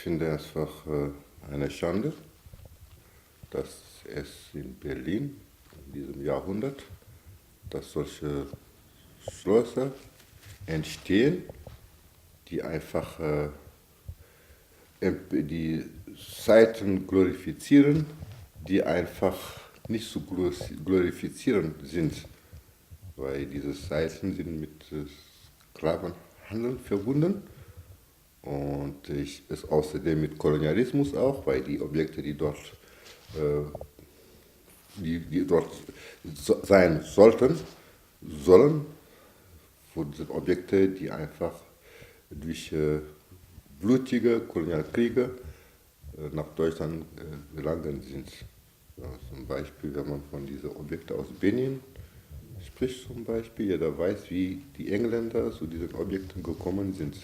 finde es einfach eine Schande, dass es in Berlin in diesem Jahrhundert, dass solche Schlösser entstehen, die einfach die Seiten glorifizieren, die einfach nicht so glorifizieren sind, weil diese Seiten sind mit Sklavenhandel verbunden und ist außerdem mit Kolonialismus auch, weil die Objekte, äh, die dort sein sollten, sollen, sind Objekte, die einfach durch blutige Kolonialkriege nach Deutschland gelangen sind. Ja, zum Beispiel, wenn man von diesen Objekten aus Benin spricht, zum Beispiel, jeder weiß, wie die Engländer zu diesen Objekten gekommen sind,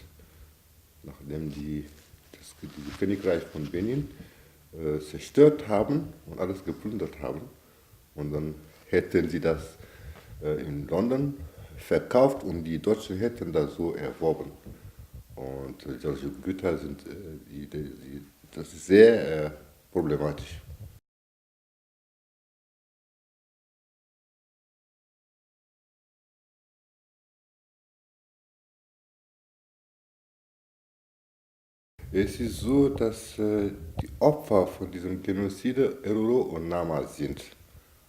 nachdem dieses Königreich von Benin zerstört haben und alles geplündert haben. Und dann hätten sie das in London verkauft und die Deutschen hätten das so erworben. Und solche Güter sind, das ist sehr problematisch. Es ist so, dass die Opfer von diesem Genozid Erolo und Nama sind.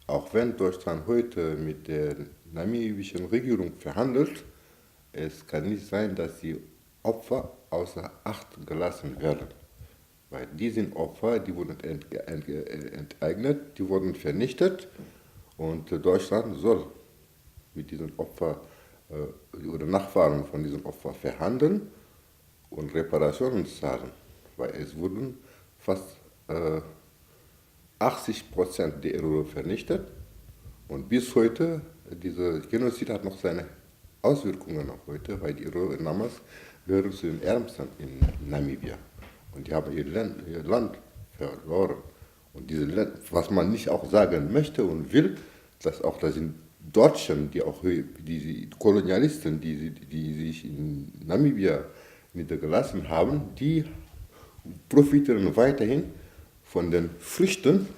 Auch wenn Deutschland heute mit der namibischen Regierung verhandelt, es kann nicht sein, dass die Opfer außer Acht gelassen werden. Weil die sind Opfer, die wurden enteignet, die wurden vernichtet und Deutschland soll mit diesen Opfern oder Nachfahren von diesen Opfern verhandeln und Reparationen zahlen. Weil es wurden fast 80% der Euro vernichtet und bis heute, dieser Genozid hat noch seine Auswirkungen noch heute, weil die Euro-Namas gehören zu den Ärmsten in Namibia. Und die haben ihr Land verloren. Und diese Land, was man nicht auch sagen möchte und will, dass auch das sind Deutschen, die auch die Kolonialisten, die sich in Namibia niedergelassen haben, die profitieren weiterhin von den Früchten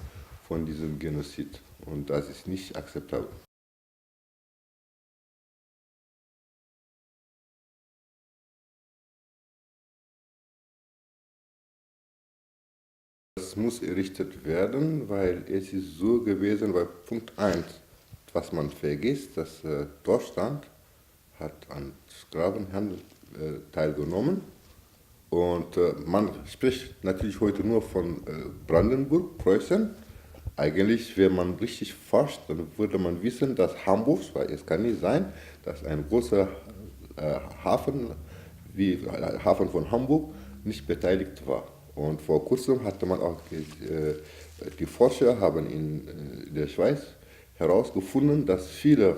von diesem Genozid. Und das ist nicht akzeptabel. Das muss errichtet werden, weil es ist so gewesen, weil Punkt eins, was man vergisst, dass Deutschland hat an Sklavenhandel teilgenommen und man spricht natürlich heute nur von Brandenburg, Preußen. Eigentlich, wenn man richtig forscht, dann würde man wissen, dass Hamburg, weil es kann nicht sein, dass ein großer Hafen wie Hafen von Hamburg nicht beteiligt war. Und vor kurzem hatte man auch, die Forscher haben in der Schweiz herausgefunden, dass viele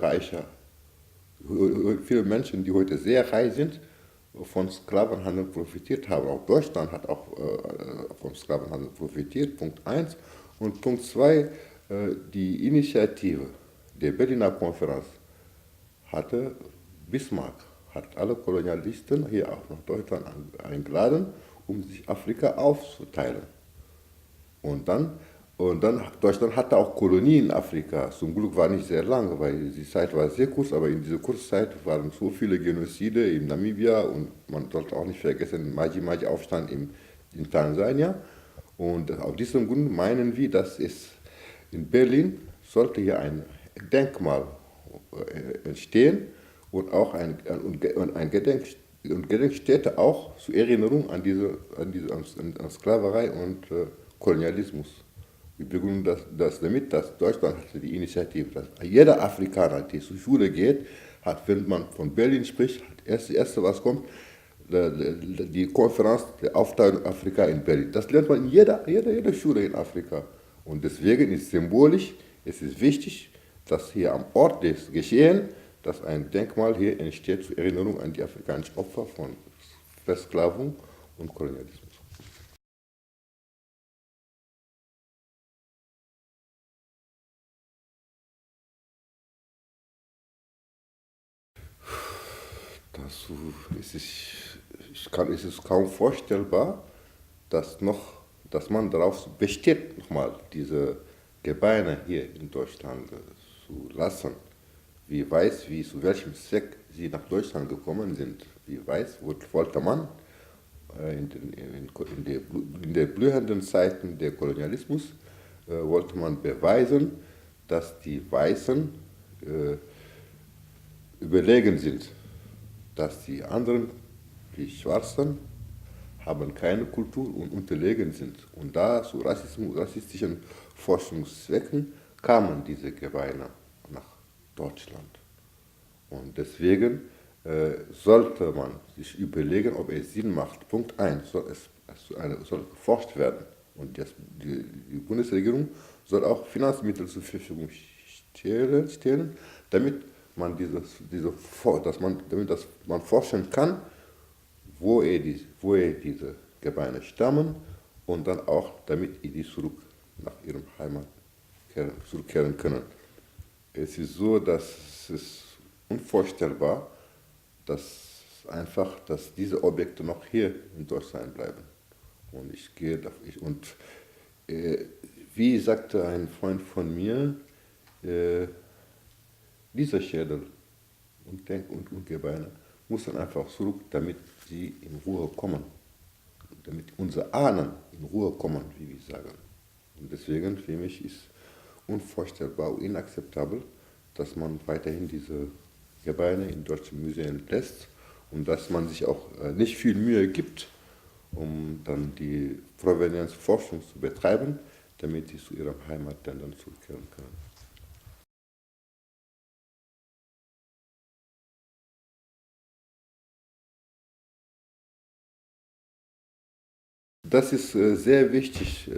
Menschen, die heute sehr reich sind, von Sklavenhandel profitiert haben. Auch Deutschland hat auch vom Sklavenhandel profitiert, Punkt eins. Und Punkt 2, die Initiative der Berliner Konferenz hatte Bismarck, hat alle Kolonialisten hier auch nach Deutschland eingeladen, um sich Afrika aufzuteilen. Und dann, Deutschland hatte auch Kolonien in Afrika. Zum Glück war nicht sehr lang, weil die Zeit war sehr kurz, aber in dieser Kurzzeit waren so viele Genozide in Namibia und man sollte auch nicht vergessen, den Maji-Maji-Aufstand in Tansania. Und aus diesem Grund meinen wir, dass es in Berlin sollte hier ein Denkmal entstehen und auch ein Gedenkstätte auch zur Erinnerung an Sklaverei und Kolonialismus. Wir begründen das damit, dass Deutschland hatte die Initiative, dass jeder Afrikaner, der zur Schule geht, hat, wenn man von Berlin spricht, das erste, was kommt, die Konferenz der Aufteilung Afrika in Berlin. Das lernt man in jeder Schule in Afrika. Und deswegen ist symbolisch, es ist wichtig, dass hier am Ort des Geschehens, dass ein Denkmal hier entsteht zur Erinnerung an die afrikanischen Opfer von Versklavung und Kolonialismus. Das ist, es ist kaum vorstellbar, dass man darauf besteht, nochmal diese Gebeine hier in Deutschland zu lassen. Wie weiß, wie zu welchem Zweck sie nach Deutschland gekommen sind. Wie weiß, wollte man in den blühenden Zeiten der Kolonialismus, wollte man beweisen, dass die Weißen überlegen sind, dass die anderen, die Schwarzen, haben keine Kultur und unterlegen sind. Und da zu rassistischen Forschungszwecken kamen diese Gebeine nach Deutschland. Und deswegen sollte man sich überlegen, ob es Sinn macht. Punkt 1, soll geforscht werden. Und die Bundesregierung soll auch Finanzmittel zur Verfügung stellen, damit man damit man forschen kann, woher diese Gebeine stammen und dann auch, damit die zurück nach ihrem Heimat zurückkehren können. Es ist so, dass es unvorstellbar, dass diese Objekte noch hier in Deutschland bleiben. Und wie sagte ein Freund von mir, dieser Schädel und Gebeine müssen einfach zurück, damit sie in Ruhe kommen, damit unsere Ahnen in Ruhe kommen, wie wir sagen. Und deswegen für mich ist unvorstellbar und inakzeptabel, dass man weiterhin diese Gebeine in deutschen Museen lässt und dass man sich auch nicht viel Mühe gibt, um dann die Provenienzforschung zu betreiben, damit sie zu ihrem Heimatländern zurückkehren können. Das ist sehr wichtig.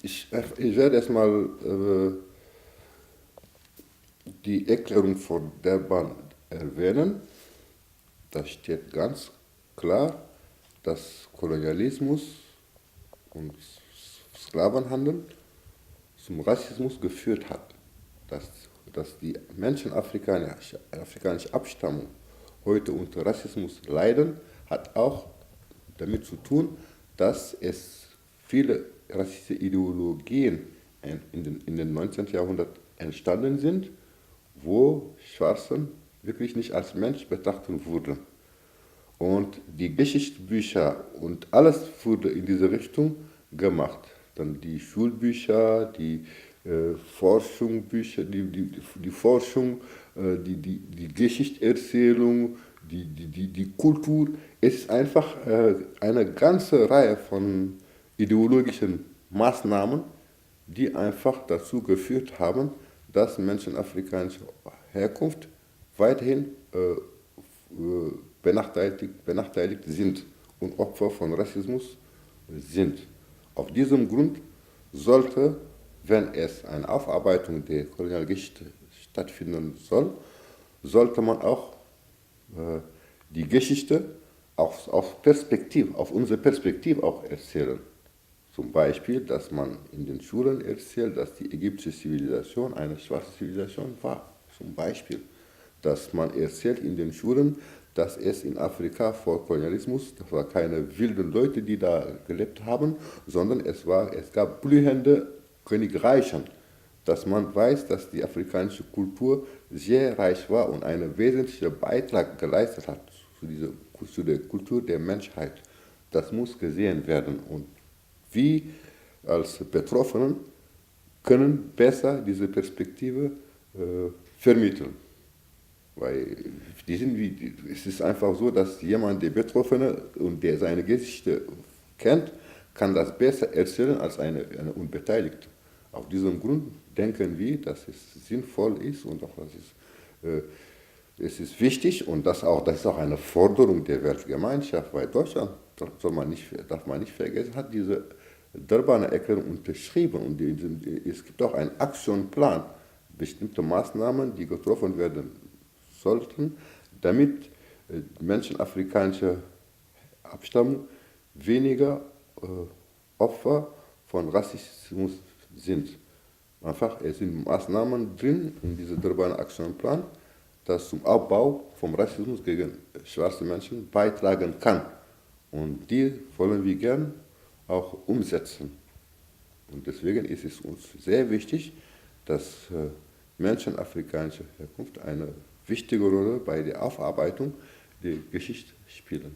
Ich werde erstmal die Erklärung von Durban erwähnen. Da steht ganz klar, dass Kolonialismus und Sklavenhandel zum Rassismus geführt hat. Dass die Menschen afrikanischer Abstammung heute unter Rassismus leiden, hat auch damit zu tun, dass es viele rassistische Ideologien in den 19. Jahrhundert entstanden sind, wo Schwarzen wirklich nicht als Mensch betrachtet wurden. Und die Geschichtsbücher und alles wurde in diese Richtung gemacht. Dann die Schulbücher, die Forschungsbücher, die Forschung, die Geschichtserzählung, die Kultur. Es ist einfach eine ganze Reihe von ideologischen Maßnahmen, die einfach dazu geführt haben, dass Menschen afrikanischer Herkunft weiterhin benachteiligt sind und Opfer von Rassismus sind. Auf diesem Grund sollte, wenn es eine Aufarbeitung der Kolonialgeschichte stattfinden soll, sollte man auch die Geschichte auf unsere Perspektive auch erzählen. Zum Beispiel, dass man in den Schulen erzählt, dass die ägyptische Zivilisation eine schwarze Zivilisation war. Zum Beispiel, dass man erzählt in den Schulen, dass es in Afrika vor Kolonialismus, das waren keine wilden Leute, die da gelebt haben, sondern es gab blühende Königreiche. Dass man weiß, dass die afrikanische Kultur sehr reich war und einen wesentlichen Beitrag geleistet hat zu der Kultur der Menschheit. Das muss gesehen werden. Und wir als Betroffenen können besser diese Perspektive vermitteln. Weil es ist einfach so, dass jemand, der Betroffene und der seine Geschichte kennt, kann das besser erzählen als eine Unbeteiligte. Auf diesem Grund denken wir, dass es sinnvoll ist und auch es ist wichtig und das ist auch eine Forderung der Weltgemeinschaft, weil Deutschland, darf man nicht vergessen, hat diese Durbaner Erklärung unterschrieben und es gibt auch einen Aktionsplan, bestimmte Maßnahmen, die getroffen werden sollten, damit Menschen afrikanischer Abstammung weniger Opfer von Rassismus sind. Einfach, es sind Maßnahmen drin in diesem Durbaner Aktionsplan, das zum Abbau vom Rassismus gegen schwarze Menschen beitragen kann. Und die wollen wir gern auch umsetzen. Und deswegen ist es uns sehr wichtig, dass Menschen afrikanischer Herkunft eine wichtige Rolle bei der Aufarbeitung der Geschichte spielen.